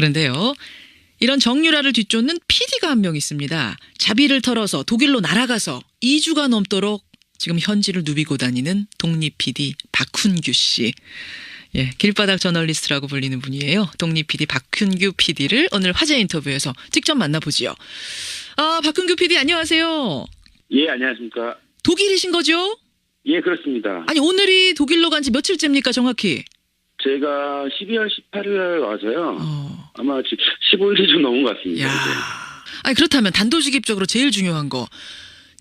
그런데요. 이런 정유라를 뒤쫓는 PD가 한 명 있습니다. 자비를 털어서 독일로 날아가서 2주가 넘도록 지금 현지를 누비고 다니는 독립 PD 박훈규 씨. 예, 길바닥 저널리스트라고 불리는 분이에요. 독립 PD 박훈규 PD를 오늘 화제 인터뷰에서 직접 만나보지요. 박훈규 PD 안녕하세요. 예, 안녕하십니까. 독일이신 거죠? 예, 그렇습니다. 아니 오늘이 독일로 간 지 며칠째입니까 정확히? 제가 12월 18일 와서요. 아마 15일이 좀 넘은 것 같습니다. 야, 아니 그렇다면 단도직입적으로 제일 중요한 거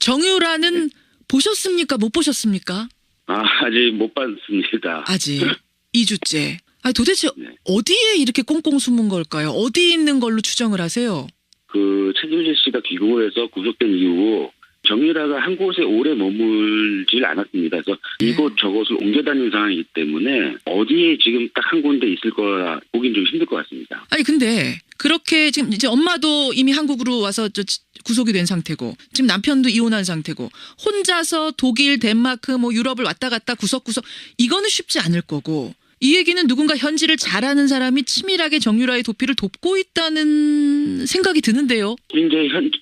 정유라는 보셨습니까? 못 보셨습니까? 아직 못 봤습니다. 아직 2주째. 아니 도대체 네. 어디에 이렇게 꽁꽁 숨은 걸까요? 어디 있는 걸로 추정을 하세요? 최준실 씨가 귀국을 해서 구속된 이후 정유라가 한 곳에 오래 머물질 않았습니다. 그래서 이곳 저곳을 옮겨 다니는 상황이기 때문에 어디에 지금 딱 한 군데 있을 거라 보긴 좀 힘들 것 같습니다. 아니 근데 그렇게 지금 이제 엄마도 이미 한국으로 와서 구속이 된 상태고 지금 남편도 이혼한 상태고 혼자서 독일, 덴마크, 뭐 유럽을 왔다 갔다 구석구석 이거는 쉽지 않을 거고 이 얘기는 누군가 현지를 잘 아는 사람이 치밀하게 정유라의 도피를 돕고 있다는 생각이 드는데요.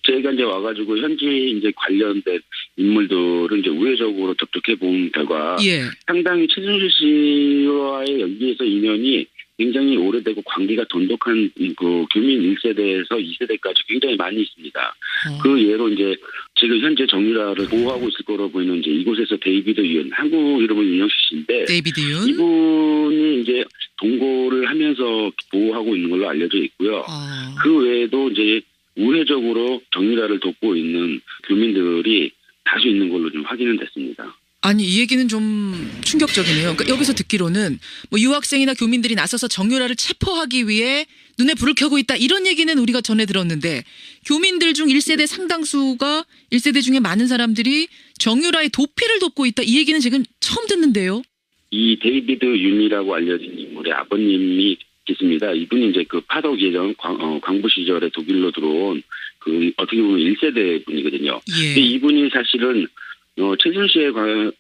제가 이제 와가지고 현지 이제 관련된 인물들을 이제 우회적으로 접촉해 본 결과 예. 상당히 최준실 씨와의 여기에서 인연이 굉장히 오래되고 관계가 돈독한 그 교민 1세대에서 2세대까지 굉장히 많이 있습니다. 그 예로 이제 지금 현재 정유라를 보호하고 있을 거로 보이는 이제 이곳에서 데이비드 윤, 한국 이름은 윤영식 씨인데 데이비드 윤 이분이 이제 동거를 하면서 보호하고 있는 걸로 알려져 있고요. 그 외에도 이제 우회적으로 정유라를 돕고 있는 교민들이 다수 있는 걸로 좀 확인은 됐습니다. 아니 이 얘기는 좀 충격적이네요. 그러니까 여기서 듣기로는 뭐 유학생이나 교민들이 나서서 정유라를 체포하기 위해 눈에 불을 켜고 있다 이런 얘기는 우리가 전해 들었는데 교민들 중 1세대 상당수가 1세대 중에 많은 사람들이 정유라의 도피를 돕고 있다 이 얘기는 지금 처음 듣는데요. 이 데이비드 윤이라고 알려진 인물의 아버님이 있습니다. 이분이 이제 그 파독 예전 광부 시절에 독일로 들어온 그 어떻게 보면 1세대 분이거든요. 예. 근데 이분이 사실은 최준실 씨의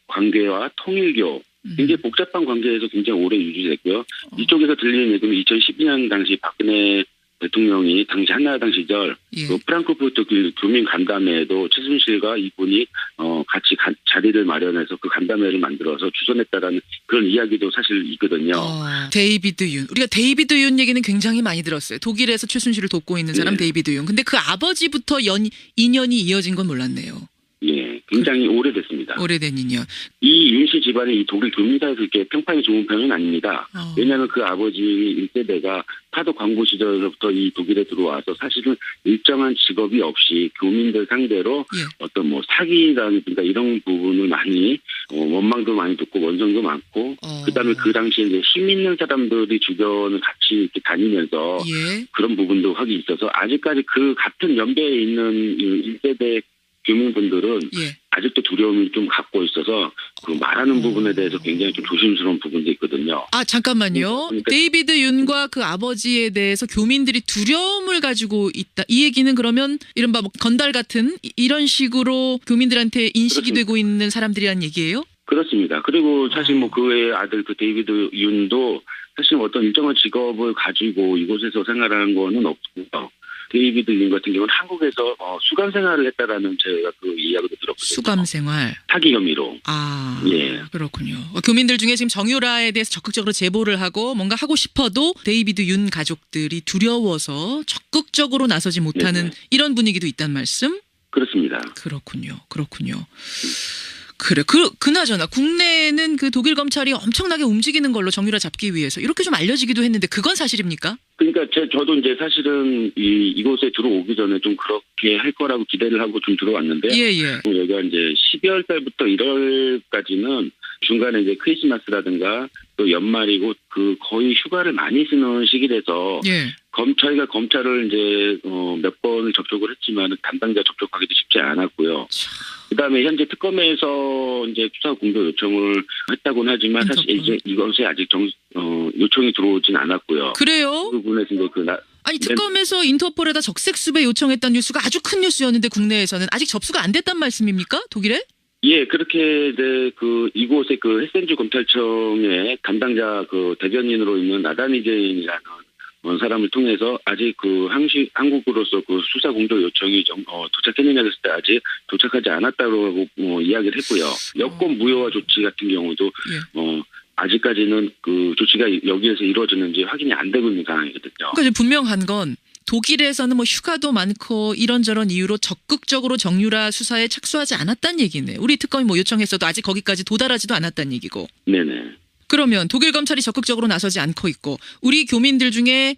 관계와 통일교 굉장히 복잡한 관계에서 굉장히 오래 유지됐고요. 이쪽에서 들리는 얘기는 2012년 당시 박근혜 대통령이 당시 한나라당 시절 예. 그 프랑크푸르트 교민 간담회에도 최준실과 이분이 같이 자리를 마련해서 그 간담회를 만들어서 주선했다라는 그런 이야기도 사실 있거든요. 데이비드 윤. 우리가 데이비드 윤 얘기는 굉장히 많이 들었어요. 독일에서 최순실을 돕고 있는 사람 네. 데이비드 윤. 근데 그 아버지부터 인연이 이어진 건 몰랐네요. 예, 굉장히 오래됐습니다. 오래된 인연. 이 윤 씨 집안이 이 독일 교민사에서 그렇게 평판이 좋은 편은 아닙니다. 왜냐하면 그 아버지 1세대가 파독 광부 시절부터 이 독일에 들어와서 사실은 일정한 직업이 없이 교민들 상대로 예. 어떤 뭐 사기라든가 이런 부분을 많이 원망도 많이 듣고 원성도 많고 그다음에 그 당시에 이제 힘 있는 사람들이 주변을 같이 이렇게 다니면서 예. 그런 부분도 확이 있어서 아직까지 그 같은 연배에 있는 1세대 교민분들은 예. 아직도 두려움을 좀 갖고 있어서 그 말하는 부분에 대해서 굉장히 좀 조심스러운 부분도 있거든요. 잠깐만요. 그러니까 데이비드 윤과 그 아버지에 대해서 교민들이 두려움을 가지고 있다. 이 얘기는 그러면 이른바 뭐 건달 같은 이런 식으로 교민들한테 인식이 그렇습니다. 되고 있는 사람들이란 얘기예요? 그렇습니다. 그리고 사실 뭐 그 외의 아들 그 데이비드 윤도 사실 어떤 일정한 직업을 가지고 이곳에서 생활하는 거는 없고요. 데이비드 윤 같은 경우는 한국에서 수감 생활을 했다라는 제가 그 이야기도 들었거든요. 수감 생활. 사기 혐의로. 예. 그렇군요. 교민들 중에 지금 정유라에 대해서 적극적으로 제보를 하고 뭔가 하고 싶어도 데이비드 윤 가족들이 두려워서 적극적으로 나서지 못하는 네네. 이런 분위기도 있단 말씀? 그렇습니다. 그렇군요. 그래. 그나저나 국내에는 그 독일 검찰이 엄청나게 움직이는 걸로 정유라 잡기 위해서 이렇게 좀 알려지기도 했는데 그건 사실입니까? 그러니까 저도 이제 사실은 이곳에 들어오기 전에 좀 그렇게 할 거라고 기대를 하고 좀 들어왔는데요. 예. 여기가 이제 12월 달부터 1월까지는 중간에 이제 크리스마스라든가 또 연말이고 그 거의 휴가를 많이 쓰는 시기라서 예. 저희가 검찰을 이제 몇 번을 접촉을 했지만 담당자 접촉하기도 쉽지 않았고요. 그다음에 현재 특검에서 이제 수사 공조 요청을 했다고는 하지만 사실 이제 이것에 아직 요청이 들어오진 않았고요. 그래요? 그 부분에서 이제 아니 특검에서 인터폴에다 적색 수배 요청했다는 뉴스가 아주 큰 뉴스였는데 국내에서는 아직 접수가 안 됐단 말씀입니까? 독일에? 예, 그렇게 이제 이곳의 그 헬센주 검찰청의 담당자 그 대변인으로 있는 나다니제인이라는 사람을 통해서 아직 한국으로서 그 수사 공조 요청이 도착했느냐 했을 때 아직 도착하지 않았다고 이야기를 했고요. 여권 무효화 조치 같은 경우도 예. 아직까지는 그 조치가 여기에서 이루어졌는지 확인이 안 되고 있는 상황이거든요. 그러니까 이제 분명한 건 독일에서는 뭐 휴가도 많고 이런저런 이유로 적극적으로 정유라 수사에 착수하지 않았다는 얘기네요. 우리 특검이 뭐 요청했어도 아직 거기까지 도달하지도 않았다는 얘기고. 네네. 그러면 독일 검찰이 적극적으로 나서지 않고 있고 우리 교민들 중에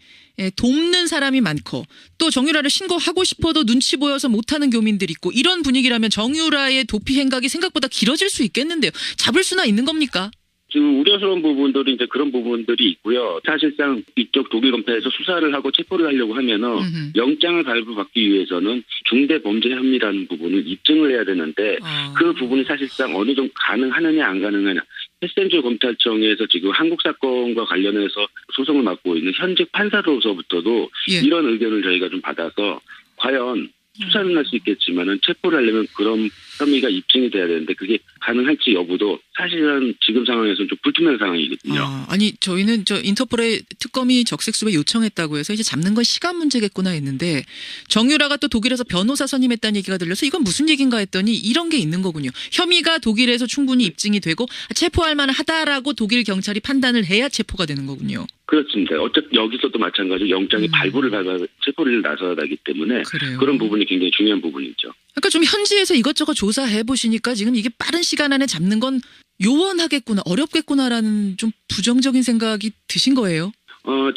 돕는 사람이 많고 또 정유라를 신고하고 싶어도 눈치 보여서 못하는 교민들이 있고 이런 분위기라면 정유라의 도피 행각이 생각보다 길어질 수 있겠는데요. 잡을 수나 있는 겁니까? 지금 우려스러운 부분들이 이제 그런 부분들이 있고요. 사실상 이쪽 독일 검찰에서 수사를 하고 체포를 하려고 하면은 영장을 발부받기 위해서는 중대 범죄 혐의라는 부분을 입증을 해야 되는데 그 부분이 사실상 어느 정도 가능하느냐 안 가능하냐. 헤센주 검찰청에서 지금 한국 사건과 관련해서 소송을 맡고 있는 현직 판사로서부터도 이런 의견을 저희가 좀 받아서 과연 수사는 할 수 있겠지만은 체포를 하려면 그런 혐의가 입증이 돼야 되는데 그게 가능할지 여부도 사실은 지금 상황에서는 좀 불투명한 상황이거든요. 아니 저희는 인터폴의 특검이 적색수배 요청했다고 해서 이제 잡는 건 시간 문제겠구나 했는데 정유라가 또 독일에서 변호사 선임했다는 얘기가 들려서 이건 무슨 얘기인가 했더니 이런 게 있는 거군요. 혐의가 독일에서 충분히 입증이 되고 체포할 만하다라고 독일 경찰이 판단을 해야 체포가 되는 거군요. 그렇습니다. 어차피 여기서도 마찬가지로 영장이 발부를 받아 체포를 나서야 하기 때문에 그래요. 그런 부분이 굉장히 중요한 부분이죠. 그러니까 좀 현지에서 이것저것 조사해 보시니까 지금 이게 빠른 시간 안에 잡는 건 요원하겠구나, 어렵겠구나라는 좀 부정적인 생각이 드신 거예요?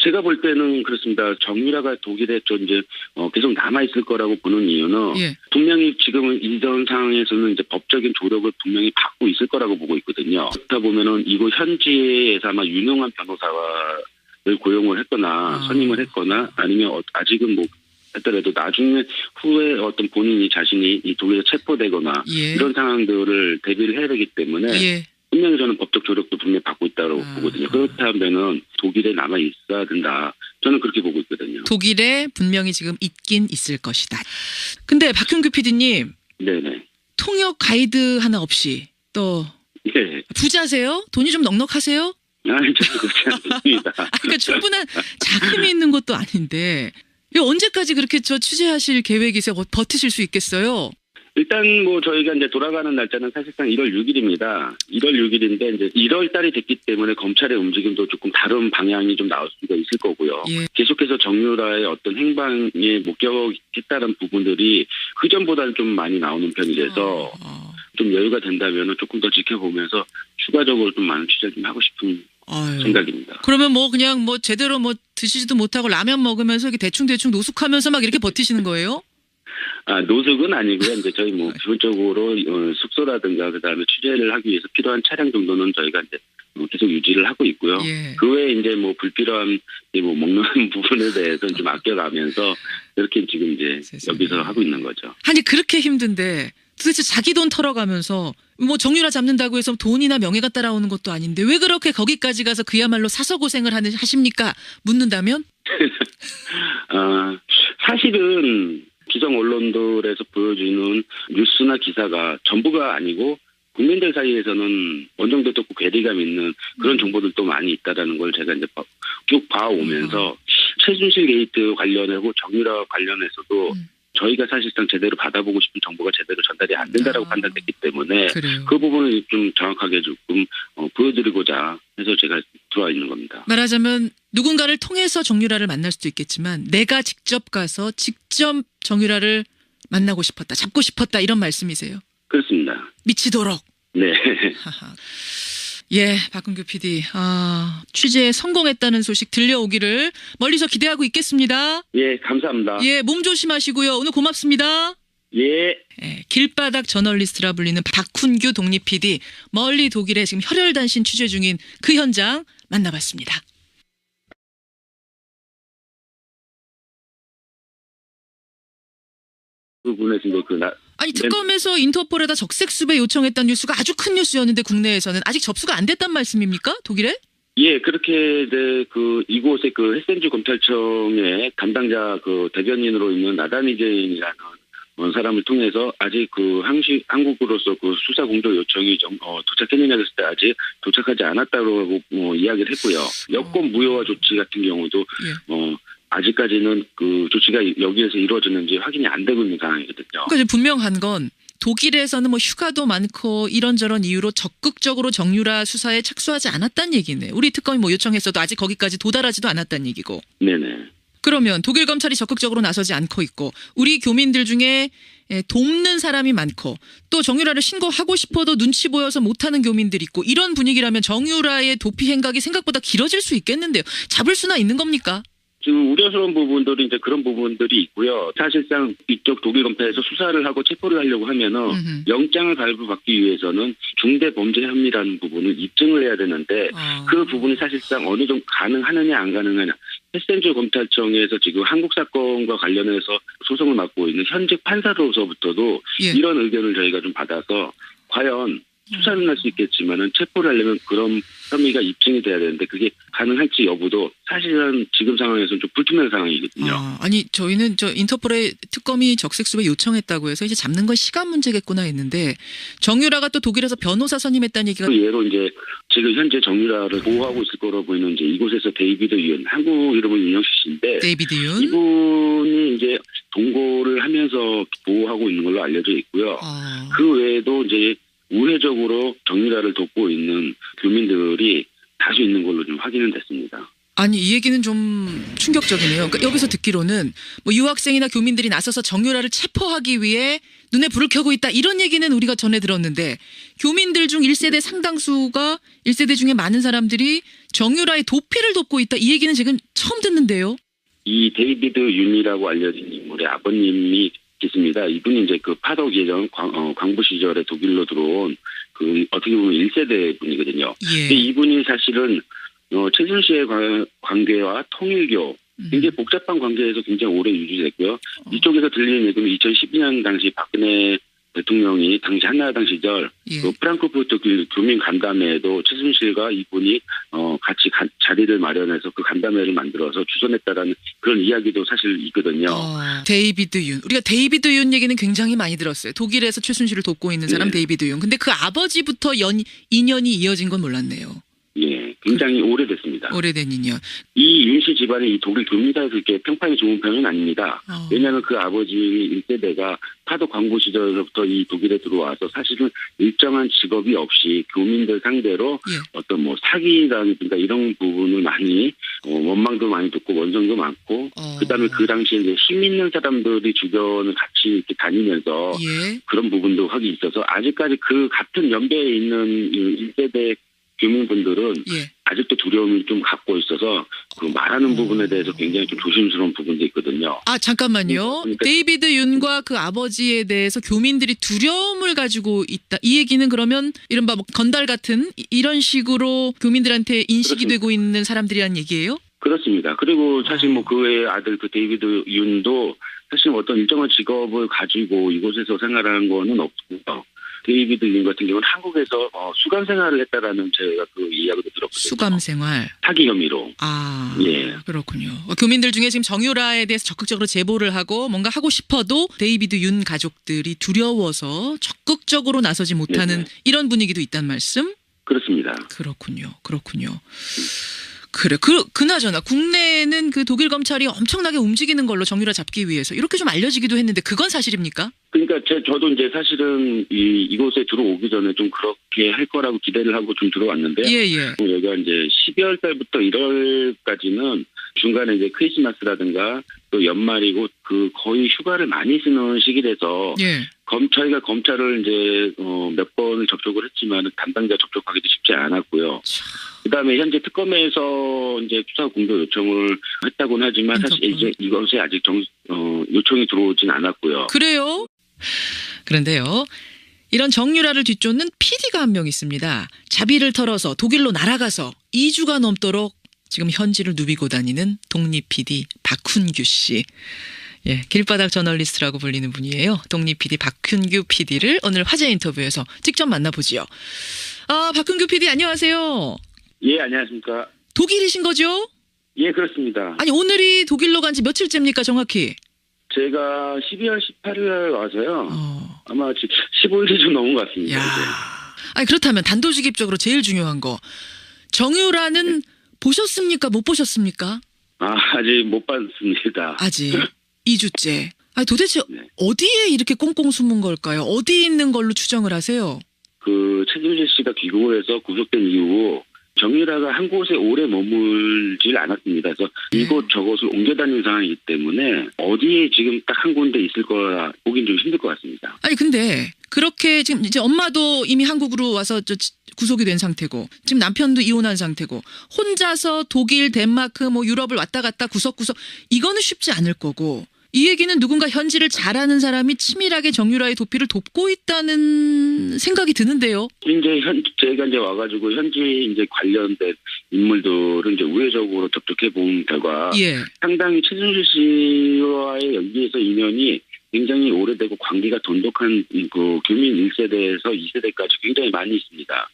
제가 볼 때는 그렇습니다. 정유라가 독일에 이제 계속 남아 있을 거라고 보는 이유는 분명히 지금은 이전 상황에서는 이제 법적인 조력을 분명히 받고 있을 거라고 보고 있거든요. 그렇다 보면은 이곳 현지에서 아마 유능한 변호사를 고용을 했거나 선임을 했거나 아니면 아직은 뭐 했더라도 나중에 후에 어떤 본인이 자신이 이 독일에 체포되거나 이런 상황들을 대비를 해야 되기 때문에 분명히 저는 법적 조력도 분명히 받고 있다고 보거든요. 그렇다면은 독일에 남아 있어야 된다. 저는 그렇게 보고 있거든요. 독일에 분명히 지금 있긴 있을 것이다. 근데 박형규 PD님, 네네. 통역 가이드 하나 없이 또 부자세요? 돈이 좀 넉넉하세요? 저는 그렇지 않습니다. 그러니까 충분한 자금이 있는 것도 아닌데 언제까지 그렇게 취재하실 계획이세요? 버티실 수 있겠어요? 일단 뭐 저희가 이제 돌아가는 날짜는 사실상 1월 6일입니다. 1월 6일인데 이제 1월 달이 됐기 때문에 검찰의 움직임도 조금 다른 방향이 좀 나올 수가 있을 거고요. 계속해서 정유라의 어떤 행방에 목격했다는 부분들이 그 전보다는 좀 많이 나오는 편이라서 좀 여유가 된다면 조금 더 지켜보면서 추가적으로 좀 많은 취재를 좀 하고 싶은 생각입니다. 그러면 뭐 그냥 뭐 제대로 뭐 드시지도 못하고 라면 먹으면서 이렇게 대충 노숙하면서 막 이렇게 버티시는 거예요? 노숙은 아니고요. 이제 저희 뭐 기본적으로 숙소라든가 그다음에 취재를 하기 위해서 필요한 차량 정도는 저희가 이제 계속 유지를 하고 있고요. 그 외에 이제 뭐 불필요한 뭐 먹는 부분에 대해서는 좀 아껴가면서 이렇게 지금 이제 여기서 하고 있는 거죠. 아니 그렇게 힘든데 도대체 자기 돈 털어가면서 뭐 정유라 잡는다고 해서 돈이나 명예가 따라오는 것도 아닌데 왜 그렇게 거기까지 가서 그야말로 사서 고생을 하십니까? 묻는다면? 사실은 기성 언론들에서 보여주는 뉴스나 기사가 전부가 아니고 국민들 사이에서는 어느 정도 또 괴리감 있는 그런 정보들도 많이 있다라는 걸 제가 이제 쭉 봐오면서 최순실 게이트 관련하고 정유라 관련해서도 저희가 사실상 제대로 받아보고 싶은 정보가 제대로 전달이 안 된다라고 판단됐기 때문에 그 부분을 좀 정확하게 조금 보여드리고자 해서 제가 들어와 있는 겁니다. 말하자면 누군가를 통해서 정유라를 만날 수도 있겠지만 내가 직접 가서 직접 정유라를 만나고 싶었다, 잡고 싶었다 이런 말씀이세요? 그렇습니다. 미치도록. 네. 박은규 PD. 취재에 성공했다는 소식 들려오기를 멀리서 기대하고 있겠습니다. 감사합니다. 몸 조심하시고요. 오늘 고맙습니다. 길바닥 저널리스트라 불리는 박훈규 독립 PD. 멀리 독일에 지금 혈혈단신 취재 중인 그 현장 만나봤습니다. 부분에서 이제 아니 특검에서 인터폴에다 적색수배 요청했다는 뉴스가 아주 큰 뉴스였는데 국내에서는 아직 접수가 안 됐단 말씀입니까? 독일에? 그렇게 이곳의 헤센주 검찰청의 담당자 대변인으로 있는 나다니제인이라는 사람을 통해서 아직 한국으로서 수사 공조 요청이 도착했느냐 했을 때 아직 도착하지 않았다고 이야기를 했고요. 여권 무효화 조치 같은 경우도 아직까지는 그 조치가 여기에서 이루어졌는지 확인이 안 되고 있는 상황이거든요. 그러니까 이제 분명한 건 독일에서는 뭐 휴가도 많고 이런저런 이유로 적극적으로 정유라 수사에 착수하지 않았다는 얘기네. 우리 특검이 뭐 요청했어도 아직 거기까지 도달하지도 않았다는 얘기고. 네네. 그러면 독일 검찰이 적극적으로 나서지 않고 있고 우리 교민들 중에 돕는 사람이 많고 또 정유라를 신고하고 싶어도 눈치 보여서 못하는 교민들이 있고 이런 분위기라면 정유라의 도피 행각이 생각보다 길어질 수 있겠는데요. 잡을 수나 있는 겁니까? 지금 우려스러운 부분들이 이제 그런 부분들이 있고요. 사실상 이쪽 독일 검찰에서 수사를 하고 체포를 하려고 하면은 영장을 발부받기 위해서는 중대 범죄 혐의라는 부분을 입증을 해야 되는데 그 부분이 사실상 어느 정도 가능하느냐 안 가능하냐. 헤센조 검찰청에서 지금 한국 사건과 관련해서 소송을 맡고 있는 현직 판사로서부터도 예. 이런 의견을 저희가 좀 받아서 과연 수사는 할 수 있겠지만은 체포를 하려면 그런 혐의가 입증이 돼야 되는데 그게 가능할지 여부도 사실은 지금 상황에서는 좀 불투명한 상황이거든요. 아니 저희는 저 인터폴의 특검이 적색수배 요청했다고 해서 이제 잡는 건 시간 문제겠구나 했는데 정유라가 또 독일에서 변호사 선임했다는 얘기가 그 예로 이제 지금 현재 정유라를 보호하고 있을 거로 보이는 이제 이곳에서 데이비드 윤, 한국 이름은 윤영식 씨인데 데이비드 윤 이분이 이제 동거를 하면서 보호하고 있는 걸로 알려져 있고요. 그 외에도 이제 우회적으로 정유라를 돕고 있는 교민들이 다수 있는 걸로 좀 확인은 됐습니다. 아니 이 얘기는 좀 충격적이네요. 그러니까 여기서 듣기로는 뭐 유학생이나 교민들이 나서서 정유라를 체포하기 위해 눈에 불을 켜고 있다 이런 얘기는 우리가 전해 들었는데 교민들 중 1세대 상당수가 1세대 중에 많은 사람들이 정유라의 도피를 돕고 있다 이 얘기는 지금 처음 듣는데요. 이 데이비드 윤이라고 알려진 인물의 아버님이 있습니다. 이분이 이제 그 파독 예전 광부 시절에 독일로 들어온 그 어떻게 보면 1세대 분이거든요. 예. 근데 이분이 사실은 최순실의 관계와 통일교 굉장히 복잡한 관계에서 굉장히 오래 유지됐고요. 이쪽에서 들리는 얘기는 2012년 당시 박근혜 대통령이 당시 한나라당 시절 예. 그 프랑크푸르트 교민 간담회에도 최순실과 이분이 같이 자리를 마련해서 그 간담회를 만들어서 주선했다라는 그런 이야기도 사실 있거든요. 데이비드 윤. 우리가 데이비드 윤 얘기는 굉장히 많이 들었어요. 독일에서 최순실을 돕고 있는 사람 네. 데이비드 윤. 근데 그 아버지부터 인연이 이어진 건 몰랐네요. 예, 굉장히 오래됐습니다. 오래된 인연. 이 윤 씨 집안이 이 독일 교민사에서 이렇게 평판이 좋은 편은 아닙니다. 왜냐하면 그 아버지 1세대가 파독 광부 시절부터 이 독일에 들어와서 사실은 일정한 직업이 없이 교민들 상대로 예. 어떤 뭐 사기라든가 이런 부분을 많이 원망도 많이 듣고 원성도 많고 그다음에 그 당시에 이제 힘 있는 사람들이 주변을 같이 이렇게 다니면서 예. 그런 부분도 확이 있어서 아직까지 그 같은 연배에 있는 1세대 교민분들은 예. 아직도 두려움을 좀 갖고 있어서 그 말하는 부분에 대해서 굉장히 좀 조심스러운 부분도 있거든요. 아 잠깐만요. 그러니까 데이비드 윤과 그 아버지에 대해서 교민들이 두려움을 가지고 있다. 이 얘기는 그러면 이른바 뭐 건달 같은 이런 식으로 교민들한테 인식이 그렇습니다. 되고 있는 사람들이란 얘기예요? 그렇습니다. 그리고 사실 뭐 그 외의 아들 그 데이비드 윤도 사실 어떤 일정한 직업을 가지고 이곳에서 생활하는 거는 없고요. 데이비드 윤 같은 경우는 한국에서 수감 생활을 했다라는 제가 그 이야기도 들었거든요. 수감 생활. 사기 혐의로. 예. 그렇군요. 교민들 중에 지금 정유라에 대해서 적극적으로 제보를 하고 뭔가 하고 싶어도 데이비드 윤 가족들이 두려워서 적극적으로 나서지 못하는 네네. 이런 분위기도 있단 말씀? 그렇습니다. 그렇군요. 그래. 그나저나 국내에는 그 독일 검찰이 엄청나게 움직이는 걸로 정유라 잡기 위해서 이렇게 좀 알려지기도 했는데 그건 사실입니까? 그러니까 저도 이제 사실은 이곳에 들어오기 전에 좀 그렇게 할 거라고 기대를 하고 좀 들어왔는데요. 예. 여기가 이제 12월 달부터 1월까지는 중간에 이제 크리스마스라든가 또 연말이고 그 거의 휴가를 많이 쓰는 시기라서 예. 저희가 검찰을 이제 몇 번을 접촉을 했지만 담당자 접촉하기도 쉽지 않았고요. 그다음에 현재 특검에서 이제 수사 공조 요청을 했다고는 하지만 사실 이제 이것이 아직 요청이 들어오진 않았고요. 그래요? 그런데요. 이런 정유라를 뒤쫓는 PD가 한 명 있습니다. 자비를 털어서 독일로 날아가서 2주가 넘도록 지금 현지를 누비고 다니는 독립 PD 박훈규 씨. 예, 길바닥 저널리스트라고 불리는 분이에요. 독립 PD 박훈규 PD를 오늘 화제 인터뷰에서 직접 만나보지요. 박훈규 PD 안녕하세요. 예, 안녕하십니까. 독일이신 거죠? 예, 그렇습니다. 아니 오늘이 독일로 간 지 며칠째입니까 정확히? 제가 12월 18일 날 와서요. 아마 15일이 좀 넘은 것 같습니다. 야. 이제. 아니 그렇다면 단도직입적으로 제일 중요한 거 정유라는 보셨습니까? 못 보셨습니까? 아직 못 봤습니다. 아직 2주째. 아니 도대체 네. 어디에 이렇게 꽁꽁 숨은 걸까요? 어디 있는 걸로 추정을 하세요? 그 최순실 씨가 귀국을 해서 구속된 이후 정유라가 한 곳에 오래 머물질 않았습니다. 그래서 이곳 저곳을 옮겨 다니는 상황이기 때문에 어디에 지금 딱 한 군데 있을 거라 보긴 좀 힘들 것 같습니다. 아니 근데 그렇게 지금 이제 엄마도 이미 한국으로 와서 구속이 된 상태고 지금 남편도 이혼한 상태고 혼자서 독일, 덴마크, 뭐 유럽을 왔다 갔다 구석구석 이거는 쉽지 않을 거고 이 얘기는 누군가 현지를 잘 아는 사람이 치밀하게 정유라의 도피를 돕고 있다는 생각이 드는데요. 이제 제가 이제 와가지고 현지 이제 관련된 인물들을 이제 우회적으로 접촉해 본 결과 예. 상당히 최순실 씨와의 여기에서 인연이 굉장히 오래되고 관계가 돈독한 그 교민 1세대에서 2세대까지 굉장히 많이 있습니다.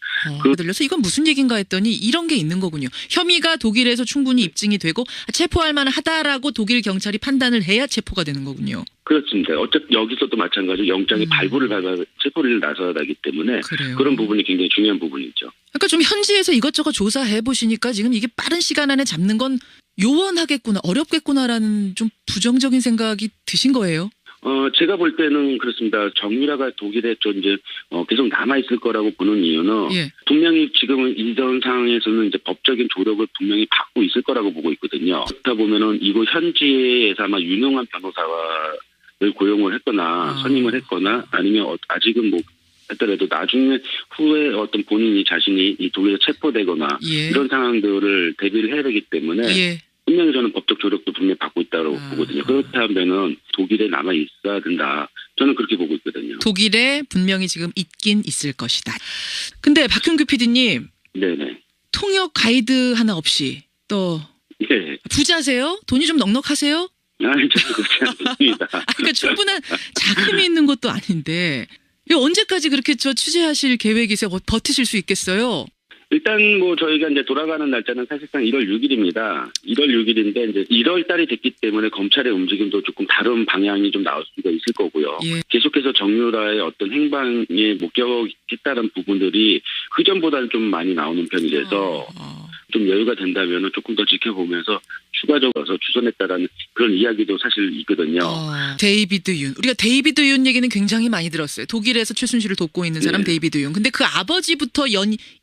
들려서 이건 무슨 얘기인가 했더니 이런 게 있는 거군요. 혐의가 독일에서 충분히 입증이 되고 체포할 만하다라고 독일 경찰이 판단을 해야 체포가 되는 거군요. 그렇습니다. 어차피 여기서도 마찬가지로 영장의 발부를 받아 체포를 나서야 하기 때문에 그래요. 그런 부분이 굉장히 중요한 부분이죠. 그러니까 좀 현지에서 이것저것 조사해 보시니까 지금 이게 빠른 시간 안에 잡는 건 요원하겠구나, 어렵겠구나라는 좀 부정적인 생각이 드신 거예요? 제가 볼 때는 그렇습니다. 정유라가 독일에 이제 계속 남아있을 거라고 보는 이유는 예. 분명히 지금은 이전 상황에서는 이제 법적인 조력을 분명히 받고 있을 거라고 보고 있거든요. 그렇다 보면은 이곳 현지에서 아마 유능한 변호사를 고용을 했거나 선임을 했거나 아니면 아직은 뭐 했더라도 나중에 후에 어떤 본인이 자신이 이 독일에 체포되거나 예. 이런 상황들을 대비를 해야 되기 때문에 예. 분명히 저는 법적 조력도 분명히 받고 있다고 보거든요. 그렇다면은 독일에 남아 있어야 된다. 저는 그렇게 보고 있거든요. 독일에 분명히 지금 있긴 있을 것이다. 근데 박형규 PD님 네네. 통역 가이드 하나 없이 또 예. 부자세요? 돈이 좀 넉넉하세요? 저는 그렇지 않습니다. 그러니까 충분한 자금이 있는 것도 아닌데 이거 언제까지 그렇게 취재하실 계획이세요? 버티실 수 있겠어요? 일단 뭐 저희가 이제 돌아가는 날짜는 사실상 1월 6일입니다. 1월 6일인데 이제 1월 달이 됐기 때문에 검찰의 움직임도 조금 다른 방향이 좀 나올 수가 있을 거고요. 예. 계속해서 정유라의 어떤 행방에 목격했다는 부분들이 그 전보다는 좀 많이 나오는 편이라서 좀 여유가 된다면 조금 더 지켜보면서 추가적으로 추선했다라는 그런 이야기도 사실 있거든요. 데이비드 윤. 우리가 데이비드 윤 얘기는 굉장히 많이 들었어요. 독일에서 최순실을 돕고 있는 사람 네. 데이비드 윤. 근데 그 아버지부터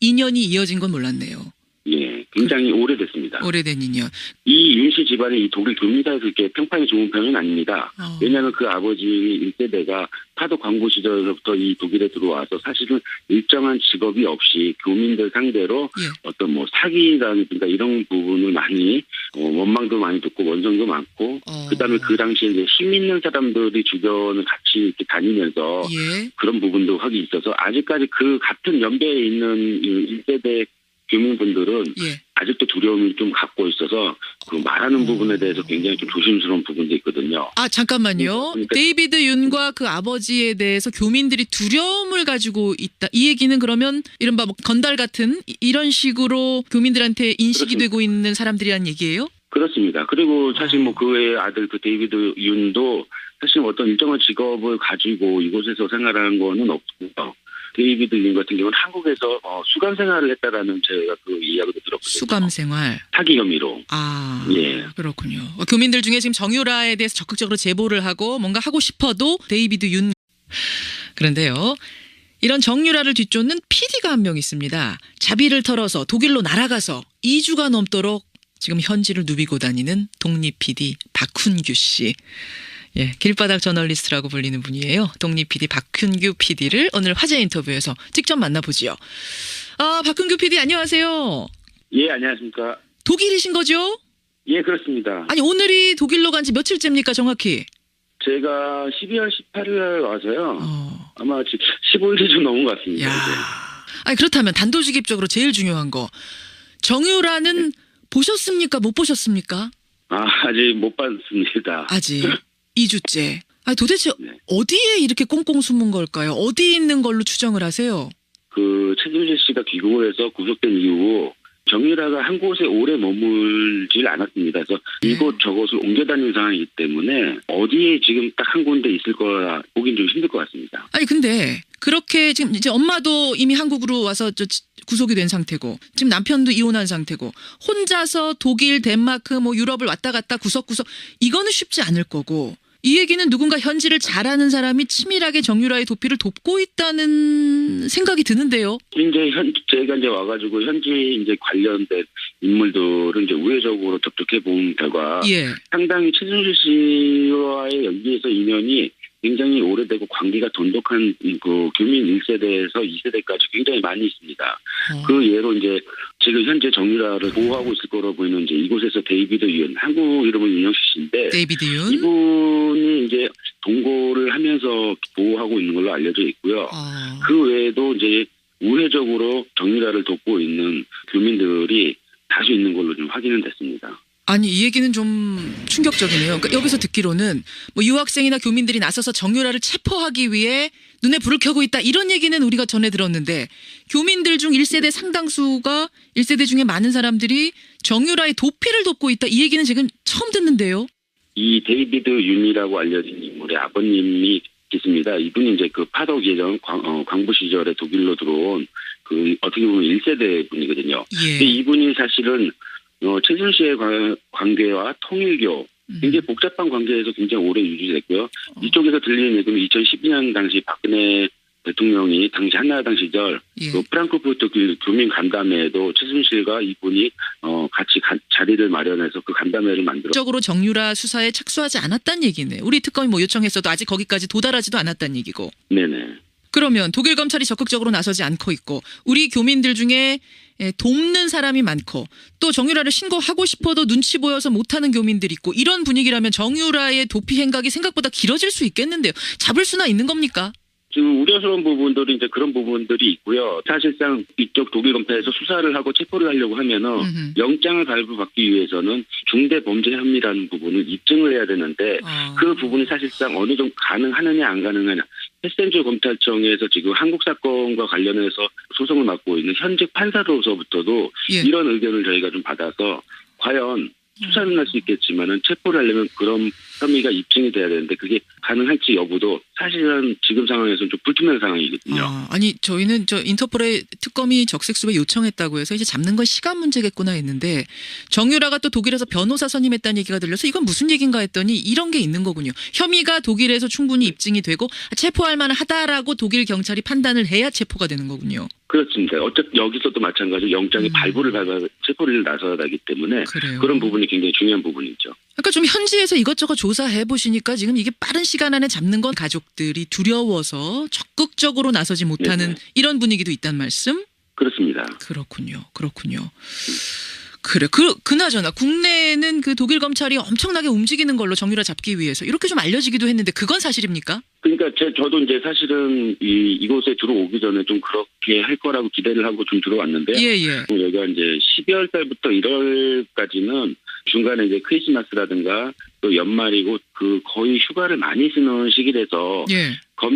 인연이 이어진 건 몰랐네요. 예, 굉장히 오래됐습니다. 오래된 인연. 이 윤 씨 집안이 이 독일 교민사에서 이렇게 평판이 좋은 편은 아닙니다. 왜냐하면 그 아버지 1세대가 파도 광부 시절부터 이 독일에 들어와서 사실은 일정한 직업이 없이 교민들 상대로 예. 어떤 뭐 사기라든가 이런 부분을 많이 원망도 많이 듣고 원성도 많고 그다음에 그 당시에 이제 힘 있는 사람들이 주변을 같이 이렇게 다니면서 예. 그런 부분도 하기 있어서 아직까지 그 같은 연배에 있는 1세대 교민분들은 예. 아직도 두려움을 좀 갖고 있어서 그 말하는 부분에 대해서 굉장히 좀 조심스러운 부분도 있거든요. 잠깐만요. 그러니까 데이비드 윤과 그 아버지에 대해서 교민들이 두려움을 가지고 있다. 이 얘기는 그러면 이른바 뭐 건달 같은 이런 식으로 교민들한테 인식이 그렇습니다. 되고 있는 사람들이란 얘기예요? 그렇습니다. 그리고 사실 뭐 그 외의 아들 그 데이비드 윤도 사실 어떤 일정한 직업을 가지고 이곳에서 생활하는 거는 없고요. 데이비드 윤 같은 경우는 한국에서 수감 생활을 했다라는 제가 그 이야기도 들었거든요. 수감 생활. 사기 혐의로. 예. 그렇군요. 교민들 중에 지금 정유라에 대해서 적극적으로 제보를 하고 뭔가 하고 싶어도 데이비드 윤. 그런데요. 이런 정유라를 뒤쫓는 PD가 한 명 있습니다. 자비를 털어서 독일로 날아가서 2주가 넘도록 지금 현지를 누비고 다니는 독립 PD 박훈규 씨. 예, 길바닥 저널리스트라고 불리는 분이에요. 독립 PD 박훈규 PD를 오늘 화제 인터뷰에서 직접 만나보지요. 박훈규 PD 안녕하세요. 예, 안녕하십니까. 독일이신 거죠? 예, 그렇습니다. 아니 오늘이 독일로 간 지 며칠째입니까 정확히? 제가 12월 18일 날 와서요. 아마 지금 15일이 좀 넘은 것 같습니다. 야. 이제. 아니 그렇다면 단도직입적으로 제일 중요한 거 정유라는 보셨습니까? 못 보셨습니까? 아직 못 봤습니다. 아직 2주째. 아니 도대체 네. 어디에 이렇게 꽁꽁 숨은 걸까요? 어디 있는 걸로 추정을 하세요? 그 최순실 씨가 귀국을 해서 구속된 이후 정유라가 한 곳에 오래 머물질 않았습니다. 그래서 이곳 저곳을 옮겨 다니는 상황이기 때문에 어디에 지금 딱 한 군데 있을 거라 보긴 좀 힘들 것 같습니다. 아니 근데 그렇게 지금 이제 엄마도 이미 한국으로 와서 구속이 된 상태고 지금 남편도 이혼한 상태고 혼자서 독일, 덴마크, 뭐 유럽을 왔다 갔다 구석구석 이거는 쉽지 않을 거고 이 얘기는 누군가 현지를 잘 아는 사람이 치밀하게 정유라의 도피를 돕고 있다는 생각이 드는데요. 이제 제가 이제 와가지고 현지 이제 관련된 인물들을 이제 우회적으로 접촉해 본 결과 예. 상당히 최순실 씨와의 연기에서 인연이 굉장히 오래되고 관계가 돈독한 그 교민 1세대에서 2세대까지 굉장히 많이 있습니다. 그 예로 이제 지금 현재 정유라를 보호하고 있을 거로 보이는 이제 이곳에서 데이비드 윤, 한국 이름은 윤영식 씨인데 데이비드 윤. 이분이 이제 동거를 하면서 보호하고 있는 걸로 알려져 있고요. 그 외에도 이제 우회적으로 정유라를 돕고 있는 교민들이 다수 있는 걸로 좀 확인은 됐습니다. 아니 이 얘기는 좀 충격적이네요. 그러니까 여기서 듣기로는 뭐 유학생이나 교민들이 나서서 정유라를 체포하기 위해 눈에 불을 켜고 있다 이런 얘기는 우리가 전에 들었는데 교민들 중 1세대 상당수가 1세대 중에 많은 사람들이 정유라의 도피를 돕고 있다 이 얘기는 지금 처음 듣는데요. 이 데이비드 윤이라고 알려진 인물의 아버님이 있습니다. 이분이 이제 그 파독 예전 광부 시절에 독일로 들어온 그 어떻게 보면 1세대 분이거든요. 예. 근데 이분이 사실은 최순실 씨의 관계와 통일교 굉장히 복잡한 관계에서 굉장히 오래 유지됐고요. 이쪽에서 들리는 얘기는 2012년 당시 박근혜 대통령이 당시 한나라당 시절 예. 그 프랑크푸르트 교민 간담회에도 최순실과 이분이 같이 자리를 마련해서 그 간담회를 만들어. 적으로 정유라 수사에 착수하지 않았다는 얘기네. 우리 특검이 뭐 요청했어도 아직 거기까지 도달하지도 않았다는 얘기고. 네네. 그러면 독일 검찰이 적극적으로 나서지 않고 있고 우리 교민들 중에 돕는 사람이 많고 또 정유라를 신고하고 싶어도 눈치 보여서 못하는 교민들이 있고 이런 분위기라면 정유라의 도피 행각이 생각보다 길어질 수 있겠는데요. 잡을 수나 있는 겁니까? 지금 우려스러운 부분들이 이제 그런 부분들이 있고요. 사실상 이쪽 독일 검찰에서 수사를 하고 체포를 하려고 하면은 영장을 발부받기 위해서는 중대 범죄 혐의라는 부분을 입증을 해야 되는데 그 부분이 사실상 어느 정도 가능하느냐 안 가능하냐. 헤센주 검찰청에서 지금 한국 사건과 관련해서 소송을 맡고 있는 현직 판사로서부터도 예. 이런 의견을 저희가 좀 받아서 과연 수사는 할 수 있겠지만은 체포를 하려면 그런 혐의가 입증이 돼야 되는데 그게 가능할지 여부도 사실은 지금 상황에서는 좀 불투명한 상황이거든요. 아니 저희는 저 인터폴의 특검이 적색수배 요청했다고 해서 이제 잡는 건 시간 문제겠구나 했는데 정유라가 또 독일에서 변호사 선임했다는 얘기가 들려서 이건 무슨 얘기인가 했더니 이런 게 있는 거군요. 혐의가 독일에서 충분히 입증이 되고 체포할 만하다라고 독일 경찰이 판단을 해야 체포가 되는 거군요. 그렇습니다. 어쨌든 여기서도 마찬가지로 영장이 발부를 밟아 체포를 나서야 하기 때문에 그래요. 그런 부분이 굉장히 중요한 부분이죠. 그러니까 좀 현지에서 이것저것 조사해 보시니까 지금 이게 빠른 시간 안에 잡는 건 가족들이 두려워서 적극적으로 나서지 못하는 네네. 이런 분위기도 있단 말씀? 그렇습니다. 그렇군요. 그래. 그나저나 국내에는 그 독일 검찰이 엄청나게 움직이는 걸로 정유라 잡기 위해서 이렇게 좀 알려지기도 했는데 그건 사실입니까? 그러니까 저도 이제 사실은 이곳에 들어오기 전에 좀 그렇게 할 거라고 기대를 하고 좀 들어왔는데요. 예. 여기가 이제 12월 달부터 1월까지는 중간에 이제 크리스마스라든가 또 연말이고 그 거의 휴가를 많이 쓰는 시기라서 예.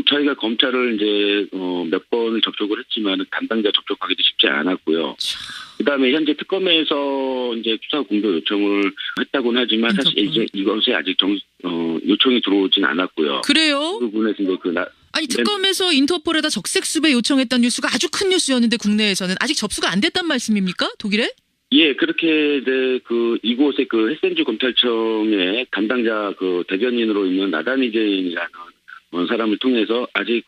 저희가 검찰을 이제 몇 번을 접촉을 했지만 담당자 접촉하기도 쉽지 않았고요. 그다음에 현재 특검에서 이제 수사 공조 요청을 했다고는 하지만 사실 이제 이것에 아직 요청이 들어오진 않았고요. 그래요? 그 부분에서 이제 아니 특검에서 인터폴에다 적색수배 요청했다는 뉴스가 아주 큰 뉴스였는데 국내에서는 아직 접수가 안 됐단 말씀입니까? 독일에? 예, 그렇게 이제 이곳의 헤센주 검찰청의 담당자 대변인으로 있는 나다니제인이라는 사람을 통해서 아직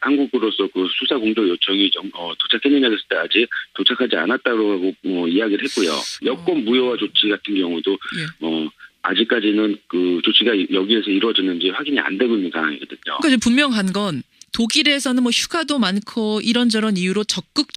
한국으로서 수사 공조 요청이 도착했느냐 했을 때 아직 도착하지 않았다고 이야기를 했고요. 여권 무효화 조치 같은 경우도 예. 아직까지는 그 조치가 여기에서 이루어졌는지 확인이 안 되고 있는 상황이거든요. 그러니까 이제 분명한 건 독일에서는 뭐 휴가도 많고 이런저런 이유로 적극